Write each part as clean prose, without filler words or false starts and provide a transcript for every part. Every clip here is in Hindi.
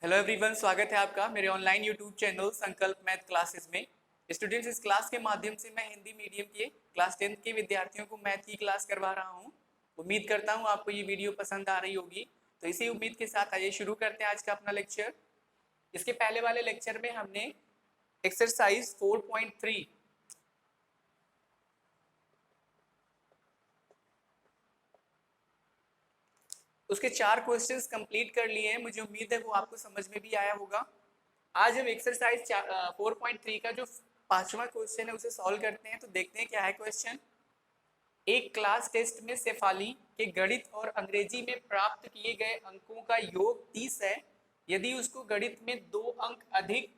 हेलो एवरीवन, स्वागत है आपका मेरे ऑनलाइन यूट्यूब चैनल संकल्प मैथ क्लासेस में। स्टूडेंट्स, इस क्लास के माध्यम से मैं हिंदी मीडियम के क्लास 10th के विद्यार्थियों को मैथ की क्लास करवा रहा हूं। उम्मीद करता हूं आपको ये वीडियो पसंद आ रही होगी। तो इसी उम्मीद के साथ आइए शुरू करते हैं आज का अपना लेक्चर। इसके पहले वाले लेक्चर में हमने एक्सरसाइज 4.3 उसके 4 क्वेश्चंस कंप्लीट कर लिए हैं। मुझे उम्मीद है वो आपको समझ में भी आया होगा। आज हम एक्सरसाइज 4.3 का जो 5वां क्वेश्चन है उसे सॉल्व करते हैं। तो देखते हैं क्या है क्वेश्चन। एक क्लास टेस्ट में शेफाली के गणित और अंग्रेजी में प्राप्त किए गए अंकों का योग 30 है। यदि उसको गणित में 2 अंक अधिक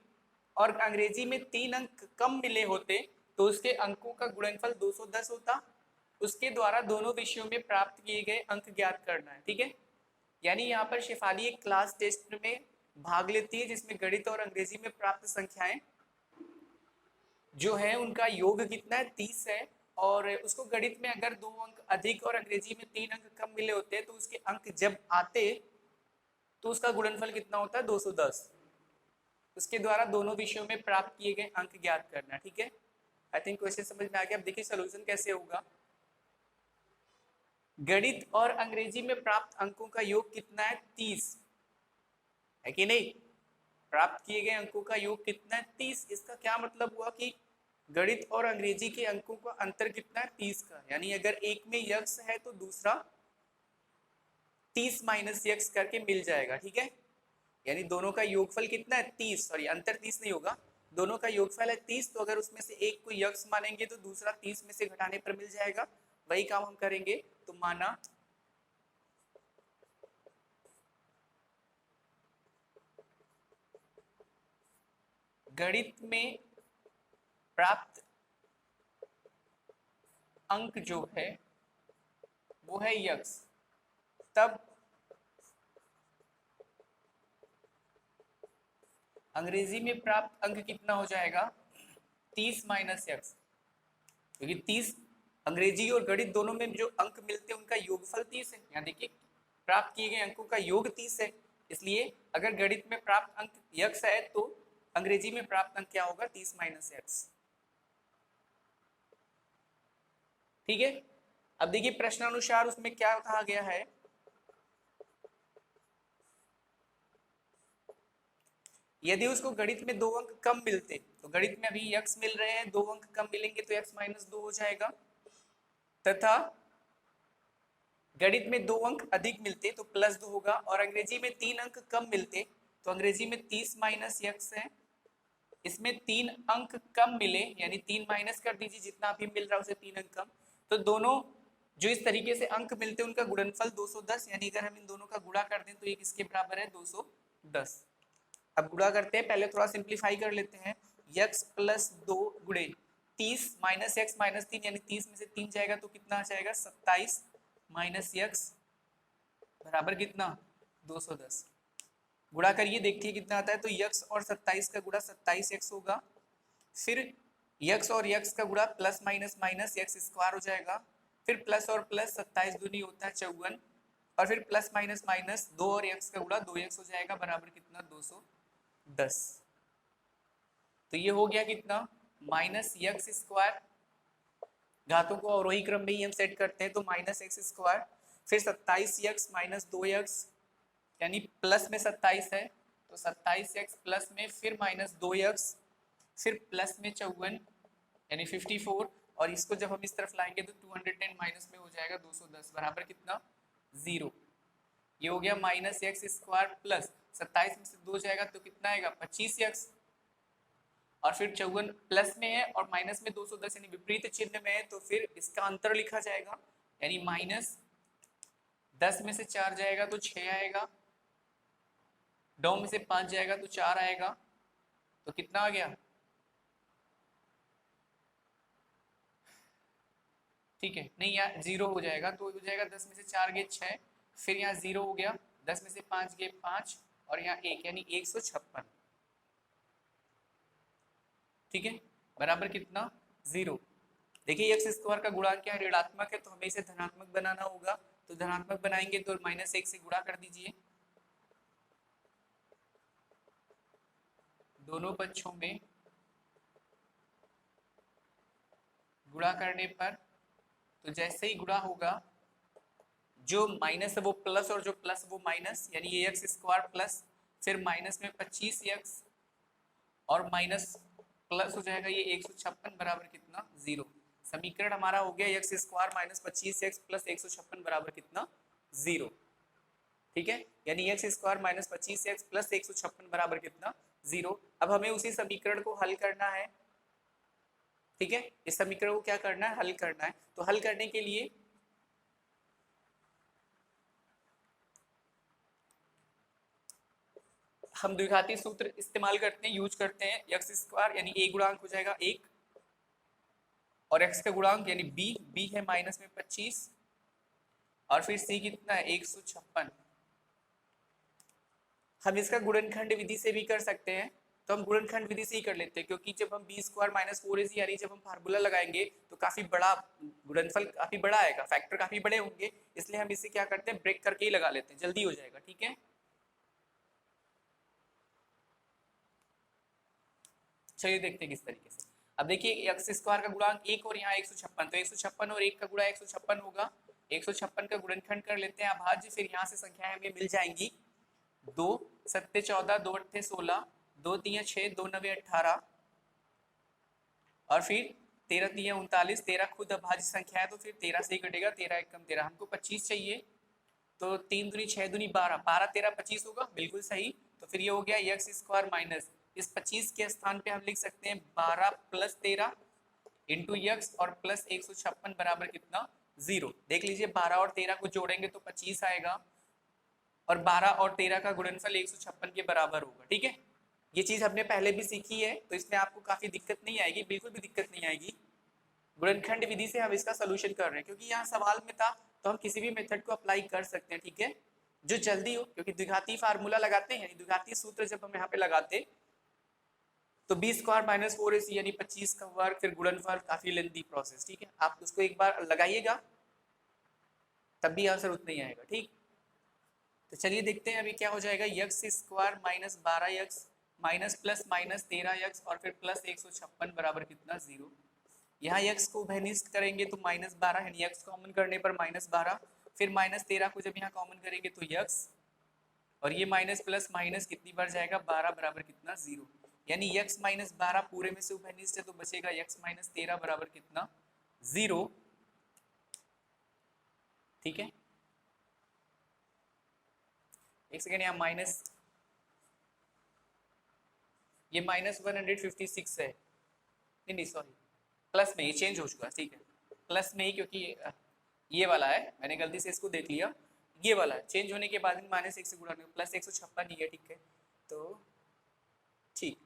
और अंग्रेजी में 3 अंक कम मिले होते तो उसके अंकों का गुणनफल 210 होता। उसके द्वारा दोनों विषयों में प्राप्त किए गए अंक ज्ञात करना है। ठीक है, यानी यहाँ पर शेफाली एक क्लास टेस्ट में भाग लेती है जिसमें गणित और अंग्रेजी में प्राप्त संख्याएं जो है उनका योग कितना है, 30 है। और उसको गणित में अगर 2 अंक अधिक और अंग्रेजी में 3 अंक कम मिले होते तो उसके अंक जब आते तो उसका गुणनफल कितना होता है, 210। उसके द्वारा दोनों विषयों में प्राप्त किए गए अंक ज्ञात करना। ठीक है, आई थिंक क्वेश्चन समझ में आ गया। अब देखिए सोल्यूशन कैसे होगा। गणित और अंग्रेजी में प्राप्त अंकों का योग कितना है, 30 है कि नहीं। प्राप्त किए गए अंकों का योग कितना है, 30। इसका क्या मतलब हुआ कि गणित और अंग्रेजी के अंकों का अंतर कितना है, 30 का। यानी अगर एक में यक्स है तो दूसरा 30 माइनस यक्स करके मिल जाएगा। ठीक है, यानी दोनों का योगफल कितना है, 30। सॉरी, अंतर 30 नहीं होगा, दोनों का योगफल है 30। तो अगर उसमें से एक को यक्स मानेंगे तो दूसरा 30 में से घटाने पर मिल जाएगा। वही काम हम करेंगे। तो माना गणित में प्राप्त अंक जो है वो है यक्स, तब अंग्रेजी में प्राप्त अंक कितना हो जाएगा, 30 माइनस यक्स। क्योंकि 30 अंग्रेजी और गणित दोनों में जो अंक मिलते हैं उनका योगफल 30 है। यहाँ देखिए प्राप्त किए गए अंकों का योग 30 है, इसलिए अगर गणित में प्राप्त अंक यक्स है तो अंग्रेजी में प्राप्त अंक क्या होगा, 30 माइनस यक्स। ठीक है, अब देखिए प्रश्नानुसार उसमें क्या कहा गया है। यदि उसको गणित में 2 अंक कम मिलते, तो गणित में अभी यक्स मिल रहे हैं, 2 अंक कम मिलेंगे तो x माइनस 2 हो जाएगा। तथा गणित में 2 अंक अधिक मिलते तो प्लस 2 होगा। और अंग्रेजी में 3 अंक कम मिलते तो अंग्रेजी में 30 माइनस यक्स है। इसमें 3 अंक कम मिले यानी 3 माइनस कर दीजिए, जितना अभी मिल रहा है उसे 3 अंक कम। तो दोनों जो इस तरीके से अंक मिलते हैं उनका गुणनफल 210। यानी अगर हम इन दोनों का गुणा कर दें तो ये किसके बराबर है, 210। अब गुणा करते हैं, पहले थोड़ा सिंप्लीफाई कर लेते हैं। यक्स प्लस 2 गुणे 30 माइनस यक्स माइनस 3, यानी 30 में से 3 जाएगा तो कितना आ जाएगा, 27 माइनस यक्स बराबर कितना, 210। गुणा करिए, देखिए कितना आता है। तो यक्स और 27 का गुणा 27 यक्स होगा। फिर यक्स और यक्स का गुणा plus minus minus x square हो जाएगा। फिर प्लस और प्लस 27 दूनी होता है 54। और फिर प्लस माइनस माइनस 2 और यक्स का गुणा 2 यक्स हो जाएगा बराबर कितना, 210। तो ये हो गया कितना, माइनस यक्स स्क्वायर। घातों को अवरोही क्रम में ही हम सेट करते हैं, तो माइनस एक्स स्क्वायर। फिर 27 यक्स माइनस 2 यक्स यानी प्लस में 27 है तो 27 यक्स प्लस में फिर माइनस 2 यक्स फिर प्लस में 54 यानी 54। और इसको जब हम इस तरफ लाएंगे तो 210 माइनस में हो जाएगा 210 बराबर कितना, 0। ये हो गया माइनस एक्स स्क्वायर प्लस 27 में से 2 जाएगा तो कितना आएगा, 25 यक्स। और फिर 54 प्लस में है और माइनस में 210 यानी विपरीत चिन्ह में है, तो फिर इसका अंतर लिखा जाएगा। यानी माइनस 10 में से 4 जाएगा तो 6 आएगा, 9 में से 5 जाएगा तो 4 आएगा। तो कितना आ गया, ठीक है, नहीं यहाँ 0 हो जाएगा तो हो जाएगा 10 में से 4 गए 6, फिर यहाँ 0 हो गया, 10 में से 5 गए 5 और यहाँ 1 यानी 156। ठीक है, बराबर कितना, 0। देखिए एक्स स्क्वायर का गुणांक क्या है, ऋणात्मक है, तो हमें इसे धनात्मक बनाना होगा। तो धनात्मक बनाएंगे तो माइनस 1 से गुणा कर दीजिए। दोनों पक्षों में गुणा करने पर, तो जैसे ही गुणा होगा जो माइनस है वो प्लस और जो प्लस वो माइनस, यानी ये एक्स स्क्वायर प्लस फिर माइनस में 25x और माइनस प्लस हो जाएगा ये 156 बराबर कितना 0। समीकरण हमारा हो गया x square minus 25x plus 156 बराबर कितना 0। ठीक है, यानी x square minus 25x plus 156 बराबर कितना 0। अब हमें उसी समीकरण को हल करना है। ठीक है, इस समीकरण को क्या करना है, हल करना है। तो हल करने के लिए हम द्विघाती सूत्र इस्तेमाल करते हैं, यूज करते हैं। एक्स स्क्वायर यानी a गुणांक हो जाएगा 1 और x का गुणांक यानी b है माइनस में 25 और फिर c कितना है 156। हम इसका गुणनखंड विधि से भी कर सकते हैं, तो हम गुणनखंड विधि से ही कर लेते हैं, क्योंकि जब हम बी स्क्वायर माइनस 4ac यानी जब हम फार्मूला लगाएंगे तो काफी बड़ा गुणनफल काफी बड़ा आएगा, फैक्टर काफी बड़े होंगे, इसलिए हम इसे क्या करते हैं ब्रेक करके ही लगा लेते हैं, जल्दी हो जाएगा। ठीक है, चलिए देखते हैं किस तरीके से। अब देखिए एक्स स्क्वायर का गुणांक 1 और यहाँ 156, तो 156 और 1 का गुणा 156 होगा। 156 का गुणनखंड कर लेते हैं अभाज्य, फिर यहाँ से संख्याएं हमें मिल जाएंगी 2 7 14 2 8 16 2 3 6 2 9 18 और फिर 13 3 39, 13 खुद अभाज्य संख्या है तो फिर 13 से ही कटेगा, 13 1 कम 13, हमको 25 चाहिए, तो 3 दूनी 6 दूनी 12, 12 13 25 होगा, बिल्कुल सही। तो फिर ये हो गया एक्स स्क्वायर माइनस इस 25 के स्थान पे हम लिख सकते हैं 12 प्लस 13 इंटू एक्स और प्लस 156 बराबर कितना 0। देख लीजिए 12 और 13 को जोड़ेंगे तो 25 आएगा और 12 और 13 का गुणनफल 156 के बराबर होगा। ठीक है, ये चीज हमने पहले भी सीखी है, तो इसमें आपको काफी दिक्कत नहीं आएगी, बिल्कुल भी दिक्कत नहीं आएगी। गुणनखंड विधि से हम इसका सोल्यूशन कर रहे हैं, क्योंकि यहाँ सवाल में था तो हम किसी भी मेथड को अप्लाई कर सकते हैं। ठीक है, जो जल्दी हो, क्योंकि द्विघाती फार्मूला लगाते हैं, द्विघाती सूत्र जब हम यहाँ पे लगाते तो बी स्क्वायर माइनस 4ac यानी 25 का वर्ग फिर गुणनफल, काफी लेंथी प्रोसेस। ठीक है, आप उसको एक बार लगाइएगा तब भी आंसर उतना ही आएगा। ठीक, तो चलिए देखते हैं अभी क्या हो जाएगा। X square minus 12x minus plus minus 13x और फिर प्लस 156 बराबर कितना 0। यहाँ x को उभयनिष्ठ करेंगे तो माइनस 12, यानी x कॉमन करने पर माइनस 12, फिर माइनस 13 को जब यहाँ कॉमन करेंगे तो x और ये माइनस प्लस माइनस कितनी बार जाएगा 12 बराबर कितना 0, यानी x माइनस 12 पूरे में से उभयनिष्ठ है तो बचेगा x माइनस 13 बराबर कितना 0। ठीक है, एक सेकेंड, यहाँ माइनस, ये माइनस 156 है, नहीं सॉरी प्लस में, ये चेंज हो चुका है। ठीक है, प्लस में ही, क्योंकि ये वाला है, मैंने गलती से इसको देख लिया, ये वाला है, चेंज होने के बाद माइनस 1 से गुणा प्लस 156 ही है। ठीक है, तो ठीक,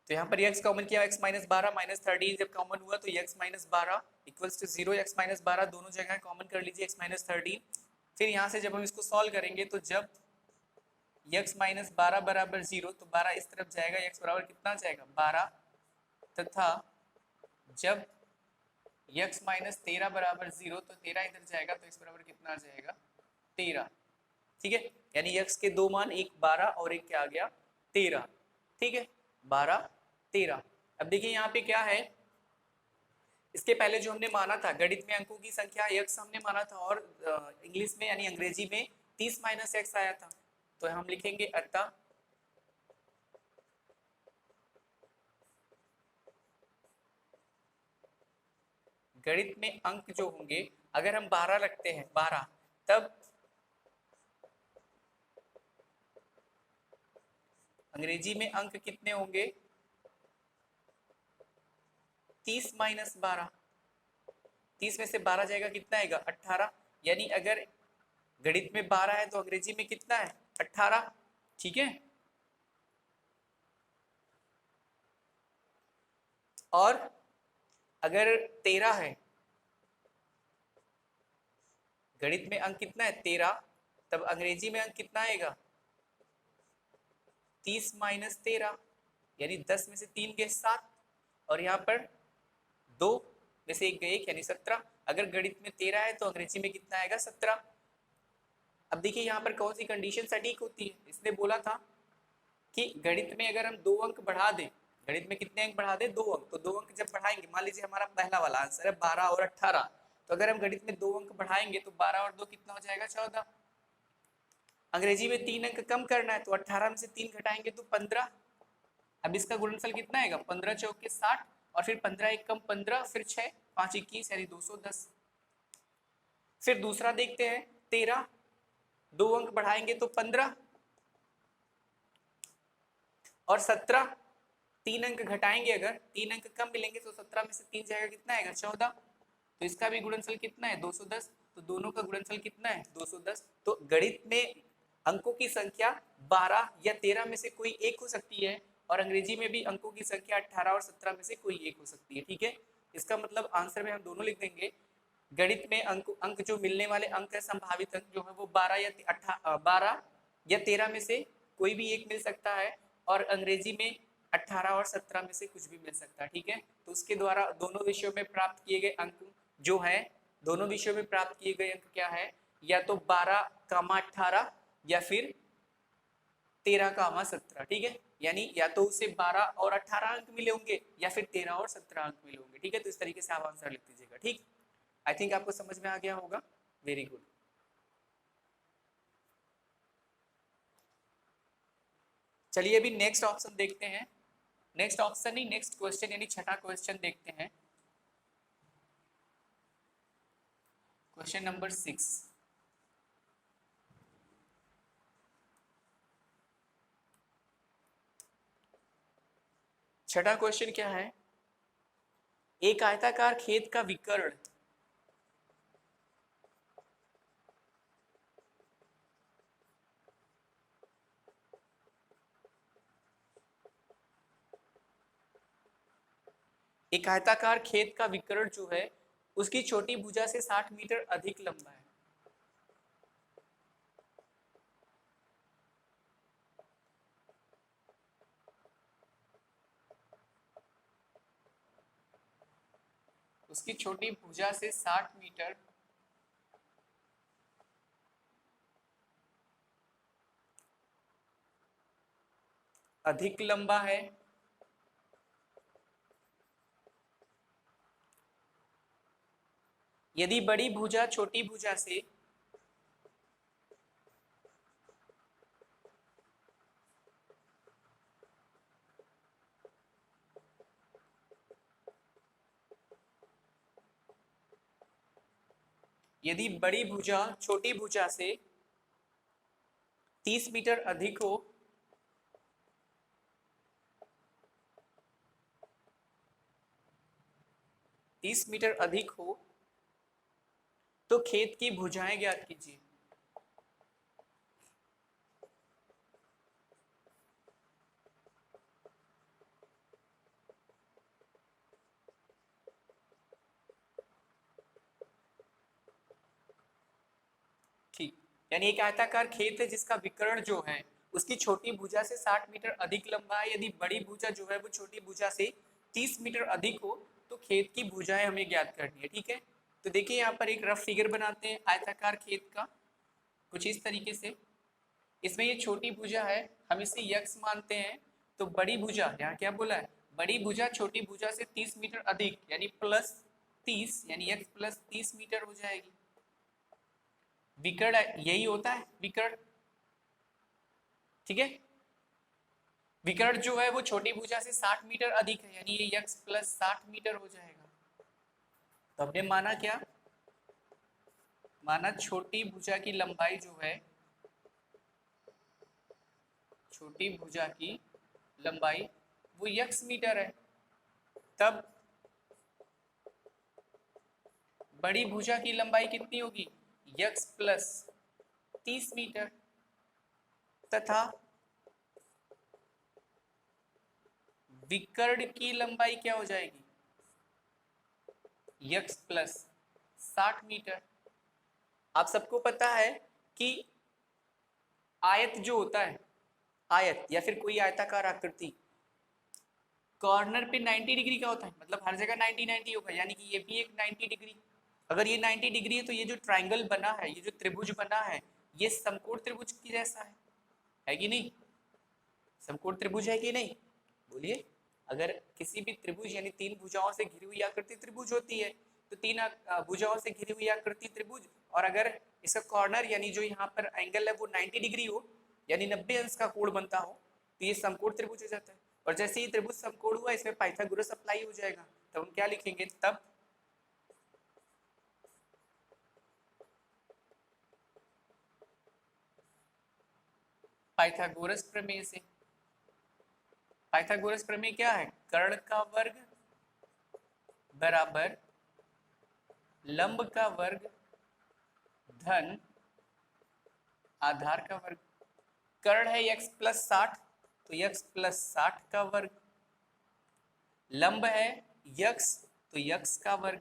तो यहाँ पर x कॉमन किया, x माइनस 12 माइनस 13 जब कॉमन हुआ तो x minus 12 equals to 0, x minus 12 दोनों जगह कॉमन कर लीजिए x माइनस 13। फिर यहाँ से जब हम इसको सॉल्व करेंगे तो जब x माइनस 12 बराबर 0 तो 12 इस तरफ जाएगा, x बराबर कितना जाएगा 12, तथा जब x माइनस 13 बराबर 0 तो 13 इधर जाएगा तो x बराबर कितना आ जाएगा 13। ठीक है, यानी x के दो मान, एक 12 और एक क्या आ गया 13। ठीक है, 12 13। अब देखिए यहाँ पे क्या है, इसके पहले जो हमने माना था गणित में अंकों की संख्या x हमने माना था और इंग्लिश में यानी अंग्रेजी में 30 माइनस x आया था, तो हम लिखेंगे अतः गणित में अंक जो होंगे, अगर हम 12 रखते हैं 12, तब अंग्रेजी में अंक कितने होंगे 30 माइनस 12, 30 में से 12 जाएगा कितना आएगा 18, यानी अगर गणित में 12 है तो अंग्रेजी में कितना है 18। ठीक है, और अगर 13 है, गणित में अंक कितना है 13, तब अंग्रेजी में अंक कितना आएगा 30 माइनस 13, यानी 10 में से 3 गए 7 और यहाँ पर 2 में से 1 गए 1 यानी 17। अगर गणित में 13 है तो अंग्रेजी में कितना आएगा 17। अब देखिए यहाँ पर कौन सी कंडीशन सटीक होती है, इसने बोला था कि गणित में अगर हम 2 अंक बढ़ा दें, गणित में कितने अंक बढ़ा दें, 2 अंक, तो 2 अंक जब बढ़ाएंगे, मान लीजिए हमारा पहला वाला आंसर है 12 और 18, तो अगर हम गणित में 2 अंक बढ़ाएंगे तो 12 और 2 कितना हो जाएगा, 14। अंग्रेजी में 3 अंक कम करना है तो 18 में से 3 घटाएंगे तो 15। अब इसका गुणनफल कितना आएगा, 15 चौके 60, और फिर 15 एक कम 15, फिर 6 5 21 यानी 210। फिर दूसरा देखते हैं 13, 2 अंक बढ़ाएंगे तो 15 और 17, 3 अंक घटाएंगे, अगर 3 अंक कम मिलेंगे तो 17 में से 3 जाएगा, कितना आएगा, 14। तो इसका भी गुणनफल कितना है, 210। तो दोनों का गुणनफल कितना है, 210। तो गणित में अंकों की संख्या 12 या 13 में से कोई एक हो सकती है, और अंग्रेजी में भी अंकों की संख्या 18 और 17 में से कोई एक हो सकती है। ठीक है, इसका मतलब आंसर में हम दोनों लिख देंगे। गणित में अंक जो मिलने वाले अंक है, संभावित अंक जो है वो 12 या 13 में से कोई भी एक मिल सकता है, और अंग्रेजी में 18 और 17 में से कुछ भी मिल सकता है। ठीक है, तो उसके द्वारा दोनों विषयों में प्राप्त किए गए अंक जो है, दोनों विषयों में प्राप्त किए गए अंक क्या है, या तो 12, 18 या फिर 13, 17। ठीक है, यानी या तो उसे 12 और 18 अंक मिले होंगे या फिर 13 और 17 अंक मिले होंगे। ठीक है, तो इस तरीके से आप आंसर लिख दीजिएगा। ठीक, आई थिंक आपको समझ में आ गया होगा। Very good. चलिए अभी नेक्स्ट ऑप्शन देखते हैं। नेक्स्ट ऑप्शन नहीं, नेक्स्ट क्वेश्चन यानी छठा क्वेश्चन देखते हैं। Question number 6। छठा क्वेश्चन क्या है, एक आयताकार खेत का विकर्ण एक आयताकार खेत का विकर्ण जो है उसकी छोटी भुजा से 60 मीटर अधिक लंबा है। उसकी छोटी भुजा से 60 मीटर अधिक लंबा है। यदि बड़ी भुजा छोटी भुजा से यदि बड़ी भुजा छोटी भुजा से 30 मीटर अधिक हो, तो खेत की भुजाएं ज्ञात कीजिए। ठीक, यानी एक आयताकार खेत है जिसका विकर्ण जो है उसकी छोटी भुजा से 60 मीटर अधिक लंबा है। यदि बड़ी भुजा जो है वो छोटी भुजा से 30 मीटर अधिक हो तो खेत की भुजाएं हमें ज्ञात करनी है। ठीक है, तो देखिए यहाँ पर एक रफ फिगर बनाते हैं आयताकार खेत का कुछ इस तरीके से। इसमें ये छोटी भुजा है, हम इसे यक्स मानते हैं। तो बड़ी भुजा, यहाँ क्या बोला है, बड़ी भुजा छोटी भुजा से 30 मीटर अधिक यानी प्लस 30, यानी यक्स प्लस 30 मीटर हो जाएगी। विकर्ण यही होता है विकर्ण। ठीक है, विकर्ण जो है वो छोटी भुजा से 60 मीटर अधिक है, यानी ये यक्स प्लस 60 मीटर हो जाएगा। तो हमने माना क्या, माना छोटी भुजा की लंबाई जो है, छोटी भुजा की लंबाई वो यक्स मीटर है। तब बड़ी भुजा की लंबाई कितनी होगी, यक्स प्लस 30 मीटर, तथा विकर्ण की लंबाई क्या हो जाएगी, यक्स प्लस 60 मीटर। आप सबको पता है कि आयत जो होता है, आयत या फिर कोई आयताकार आकृति कॉर्नर पे 90 डिग्री का होता है, मतलब हर जगह 90 होगा, यानी कि ये भी एक 90 डिग्री। अगर ये 90 डिग्री है तो ये जो ट्राइंगल बना है, ये जो त्रिभुज बना है, ये समकोण त्रिभुज की जैसा है कि नहीं। समकोण त्रिभुज है कि नहीं, बोलिए। अगर किसी भी त्रिभुज यानी तीन भुजाओं से घिरी हुई आकृति त्रिभुज होती है तो तीन भुजाओं से घिरी हुई आकृति त्रिभुज, और अगर इसका कॉर्नर यानी जो यहाँ पर एंगल है वो 90 डिग्री हो यानी 90 अंश का कोण बनता हो तो ये समकोण त्रिभुज हो जाता है। और जैसे ही त्रिभुज समकोण हुआ इसमें पाइथागोरस अप्लाई हो जाएगा, तब हम क्या लिखेंगे, तब पाइथागोरस प्रमेय से। पाइथागोरस प्रमेय क्या है, कर्ण का वर्ग बराबर लंब का वर्ग धन आधार का वर्ग। कर्ण है x प्लस 60 तो x प्लस 60 का वर्ग, लंब है x तो x का वर्ग,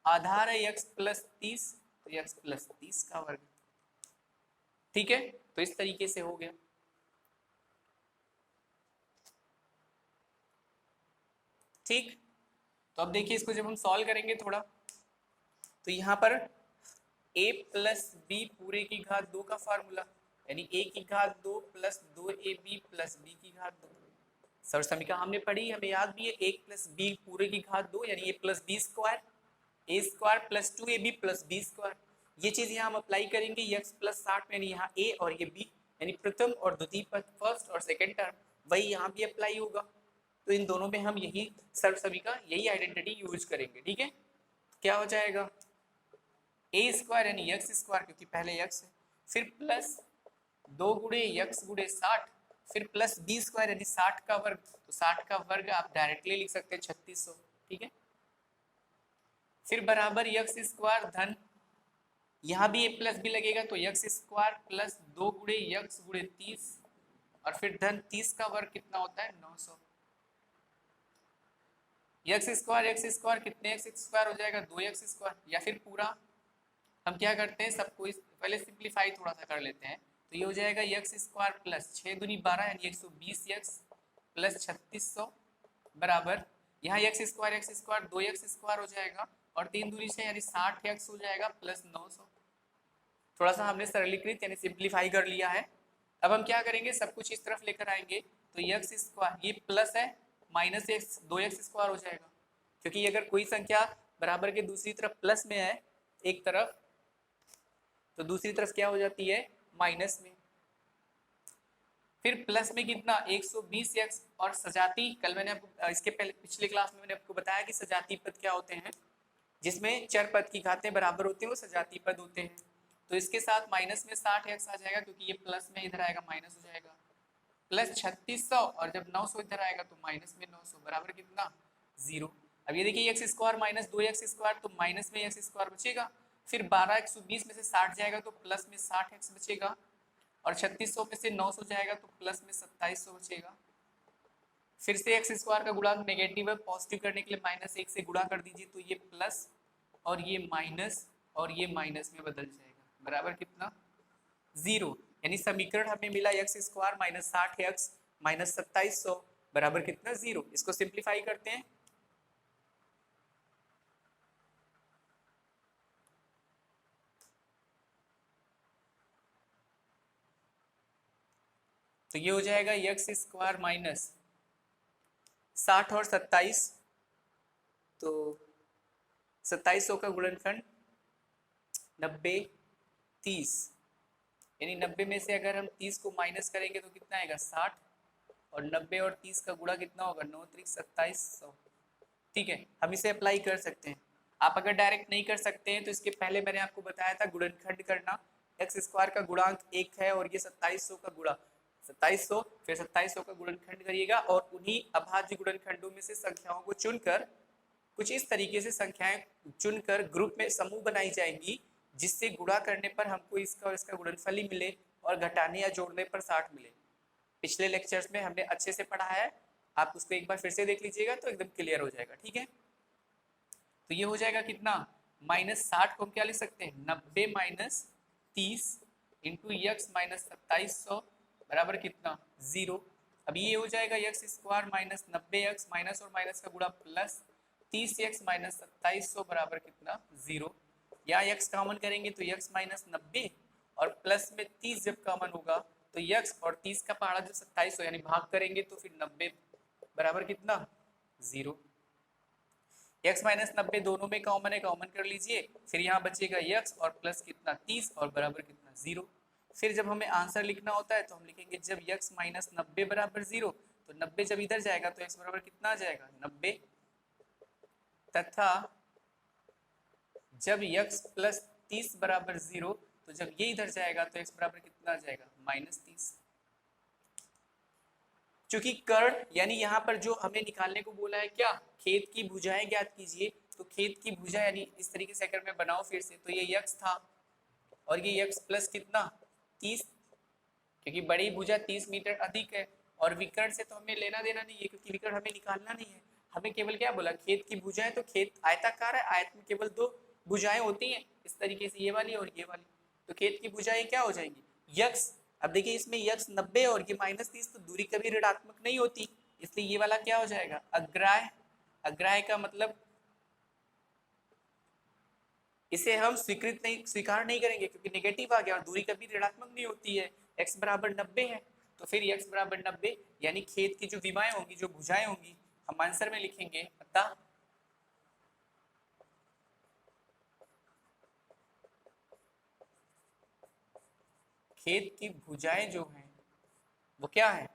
आधार है x प्लस 30 तो x प्लस 30 का वर्ग। ठीक है, तो इस तरीके से हो गया। ठीक, तो अब देखिए इसको जब हम सॉल्व करेंगे थोड़ा तो यहाँ पर a प्लस बी पूरे की घात 2 का फार्मूला यानी a की घात 2 प्लस 2ab प्लस b की घात 2। सर्व समीकरण हमने पढ़ी, हमें याद भी है, a प्लस बी पूरे की घात 2 यानी a plus B square, a square plus 2ab plus B square. ये चीज यहाँ हम अप्लाई करेंगे x प्लस 60 यानी यहाँ a और ये b यानी प्रथम और द्वितीय पद, फर्स्ट और सेकंड टर्म, वही यहाँ भी अप्लाई होगा। तो इन दोनों में हम यही सर्व समीकरण यही आइडेंटिटी यूज करेंगे। ठीक है, क्या हो जाएगा, a स्क्वायर यानी x स्क्वायर क्योंकि पहले x है, फिर प्लस 2 गुणे x गुणे 60, फिर प्लस b स्क्वायर यानी 60 का वर्ग, तो 60 का वर्ग आप डायरेक्टली लिख सकते हैं 3600। ठीक है, फिर बराबर x स्क्वायर धन, यहाँ भी a प्लस बी लगेगा तो x स्क्वायर प्लस 2 गुणे x गुणे 30 और फिर धन 30 का वर्ग कितना होता है 900। x स्क्वायर कितने x स्क्वायर हो जाएगा 2x स्क्वायर, या फिर पूरा हम क्या करते हैं सबको पहले सिंप्लीफाई थोड़ा सा कर लेते हैं, तो ये हो जाएगा x स्क्वायर प्लस 6 दूनी 12 यानी 120x प्लस 3600 बराबर यहाँ x स्क्वायर 2x स्क्वायर हो जाएगा और 3 दूनी 6 यानी 60x हो जाएगा प्लस 900। थोड़ा सा हमने सरलीकृत यानी सिंप्लीफाई कर लिया है। अब हम क्या करेंगे, सब कुछ इस तरफ लेकर आएंगे तो x स्क्वायर ये प्लस है माइनस x 2x स्क्वायर हो जाएगा, क्योंकि अगर कोई संख्या बराबर के दूसरी तरफ प्लस में है एक तरफ तो दूसरी तरफ क्या हो जाती है माइनस में। फिर प्लस में कितना 120x और सजाती, कल मैंने आपको इसके पहले पिछले क्लास में मैंने आपको बताया कि सजाती पद क्या होते हैं, जिसमें चर पद की घातें बराबर होती हैं वो सजाती पद होते हैं। तो इसके साथ माइनस में 60x आ जाएगा क्योंकि ये प्लस में इधर आएगा माइनस हो जाएगा, प्लस 3600 और जब 900 इधर आएगा तो माइनस में 900 बराबर कितना 0। अब ये देखिए x square minus 2x square तो माइनस में x स्क्वायर बचेगा, फिर 12 120 में से 60 जाएगा तो प्लस में 60x बचेगा और 3600 में से 900 जाएगा तो प्लस में 2700 बचेगा। फिर से x स्क्वायर का गुणांक नेगेटिव है, पॉजिटिव करने के लिए माइनस 1 से गुणा कर दीजिए तो ये प्लस और ये माइनस और ये माइनस में बदल जाएगा बराबर कितना 0। यानी समीकरण हमें मिला x square minus 60x minus 2700 बराबर कितना 0। इसको सिंप्लीफाई करते हैं तो ये हो जाएगा x स्क्वायर माइनस 60 और 27 तो 2700 का गुणनखंड 90 30 यानी 90 में से अगर हम 30 को माइनस करेंगे तो कितना आएगा 60 और 90 और 30 का गुणा कितना होगा 9 3 2700। ठीक है, हम इसे अप्लाई कर सकते हैं। आप अगर डायरेक्ट नहीं कर सकते हैं तो इसके पहले मैंने आपको बताया था गुणनखंड करना, x स्क्वायर का गुणांक 1 है और ये 2700 का गुणा 2700 फिर 2700 का गुणनखंड करिएगा और उन्हीं अभाज्य गुणनखंडों में से संख्याओं को चुनकर कुछ इस तरीके से संख्याएं चुनकर ग्रुप में समूह बनाई जाएंगी जिससे गुणा करने पर हमको इसका और इसका गुणनफल ही मिले और घटाने या जोड़ने पर 60 मिले। पिछले लेक्चर्स में हमने अच्छे से पढ़ा है, आप उसको एक बार फिर से देख लीजिएगा तो एकदम क्लियर हो जाएगा। ठीक है, तो ये हो जाएगा कितना माइनस 60 को हम क्या लिख सकते हैं 90 माइनस 30 इंटू x माइनस 2700 बराबर कितना 0। अब ये हो जाएगा x square minus 90x minus और माइनस का गुणा प्लस 30x माइनस 2700 बराबर कितना 0। यहाँ x कॉमन करेंगे तो x माइनस 90 और प्लस में 30 जब कॉमन होगा तो यक्स और 30 का पहाड़ा जो 27 हो यानी भाग करेंगे तो फिर 90 बराबर कितना 0। x माइनस 90 दोनों में कॉमन है, कॉमन कर लीजिए, फिर यहाँ बचेगा x और प्लस कितना 30 और बराबर कितना 0। फिर जब हमें आंसर लिखना होता है तो हम लिखेंगे जब x माइनस 90 बराबर 0, तो 90 जब इधर जाएगा तो x बराबर कितना आ जाएगा 90, तथा जब x प्लस 30 बराबर 0, तो जब ये इधर जाएगा तो x बराबर कितना आ जाएगा माइनस 30। चूंकि कर्ण यानी यहाँ पर जो हमें निकालने को बोला है क्या, खेत की भुजाएं ज्ञात कीजिए, तो खेत की भुजा यानी इस तरीके से अगर मैं बनाऊं फिर से, तो ये यक्स था और ये यक्स प्लस कितना 30, क्योंकि बड़ी भुजा 30 मीटर अधिक है, और विकर्ण से तो हमें लेना देना नहीं है क्योंकि विकर्ण हमें निकालना नहीं है, हमें केवल क्या बोला खेत की भुजाएं, तो खेत आयताकार है, आयत में केवल 2 भुजाएं होती हैं इस तरीके से, ये वाली और ये वाली, तो खेत की भुजाएं क्या हो जाएंगी यक्स। अब देखिए इसमें यक्स 90 और ये माइनस 30, तो दूरी कभी ऋणात्मक नहीं होती, इसलिए ये वाला क्या हो जाएगा अग्राह्य। अग्राह्य का मतलब इसे हम स्वीकार नहीं करेंगे क्योंकि नेगेटिव आ गया और दूरी कभी ऋणात्मक नहीं होती है, x बराबर 90 है, तो फिर x बराबर 90 यानी खेत की जो विमाएं होंगी, जो भुजाएं होंगी, हम आंसर में लिखेंगे अतः खेत की भुजाएं जो हैं वो क्या है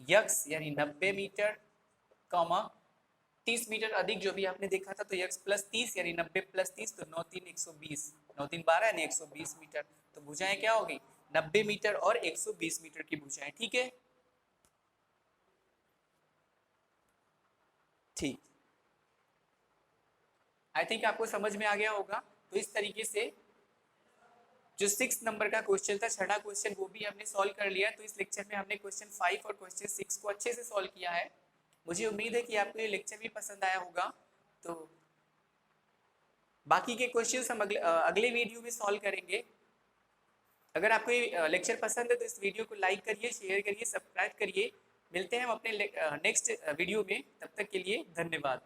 यक्स यानी 90 मीटर कॉमा 30 मीटर अधिक जो भी आपने देखा था, तो यक्स प्लस 30 यानी 90 प्लस 30, तो 9 3 120, 9 3 12 यानी 120 मीटर, तो भुजाएं क्या हो गई 90 मीटर और 120 मीटर की भुजाएं। ठीक है, ठीक, आई थिंक आपको समझ में आ गया होगा। तो इस तरीके से जो 6 नंबर का क्वेश्चन था, छठा क्वेश्चन, वो भी हमने सॉल्व कर लिया। तो इस लेक्चर में हमने क्वेश्चन 5 और क्वेश्चन 6 को अच्छे से सॉल्व किया है। मुझे उम्मीद है कि आपको ये लेक्चर भी पसंद आया होगा। तो बाकी के क्वेश्चंस हम अगले वीडियो में सॉल्व करेंगे। अगर आपको ये लेक्चर पसंद है तो इस वीडियो को लाइक करिए, शेयर करिए, सब्सक्राइब करिए। मिलते हैं हम अपने नेक्स्ट वीडियो में, तब तक के लिए धन्यवाद।